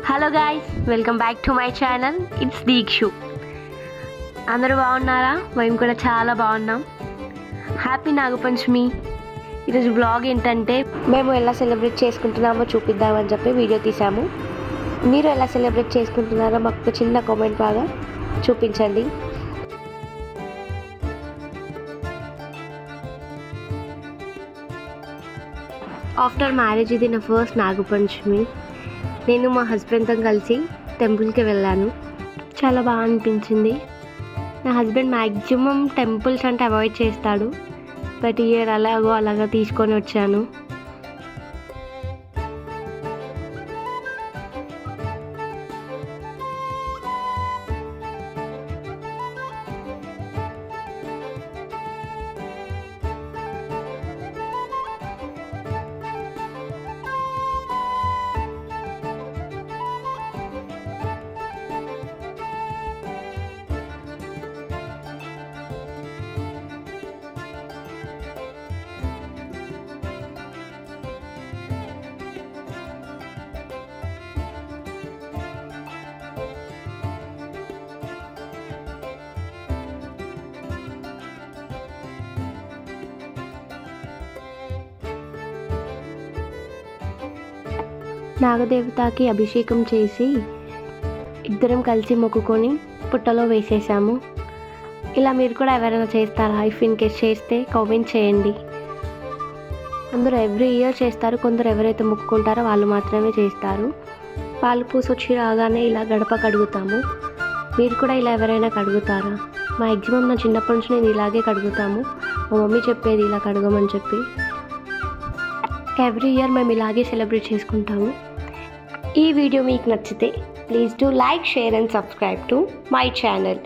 Hello guys, welcome back to my channel. It's Deekshu. అందరూ బాగున్నారా? మేము కూడా చాలా బాగున్నాం. హ్యాపీ నాగపంచమి. ఈరోజు బ్లాగ్ ఏంటంటే మేము ఎలా సెలబ్రేట్ చేసుకుంటున్నామో చూపిద్దామని చెప్పి వీడియో తీసాము. మీరు ఎలా సెలబ్రేట్ చేసుకుంటున్నారో మాకు చిన్న కామెంట్ బాగా చూపించండి. ఆఫ్టర్ మ్యారేజ్ ఇది నా ఫస్ట్ నాగపంచమి. నేను మా హస్బెండ్తో కలిసి టెంపుల్కి వెళ్ళాను. చాలా బాగా అనిపించింది. నా హస్బెండ్ మ్యాక్సిమం టెంపుల్స్ అంటే అవాయిడ్ చేస్తాడు, బట్ ఇయర్ అలాగా తీసుకొని వచ్చాను. నాగదేవతకి అభిషేకం చేసి ఇద్దరం కలిసి మొక్కుకొని పుట్టలో వేసేసాము. ఇలా మీరు కూడా ఎవరైనా చేస్తారా? ఇఫ్ ఇన్ కేస్ చేస్తే కామెంట్ చేయండి. అందరూ ఎవ్రీ ఇయర్ చేస్తారు, కొందరు ఎవరైతే మొక్కుకుంటారో వాళ్ళు మాత్రమే చేస్తారు. పాలు పూసొచ్చి రాగానే ఇలా గడప కడుగుతాము. మీరు కూడా ఇలా ఎవరైనా కడుగుతారా? మ్యాక్సిమం నా చిన్నప్పటి నుంచి నేను ఇలాగే కడుగుతాము. మా మమ్మీ చెప్పేది ఇలా కడగమని చెప్పి. ఎవ్రీ ఇయర్ మేము ఇలాగే సెలబ్రేట్ చేసుకుంటాము. ఈ వీడియో మీకు నచ్చితే please do like, share and subscribe to my channel.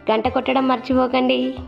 గంట కొట్టడం మర్చిపోకండి.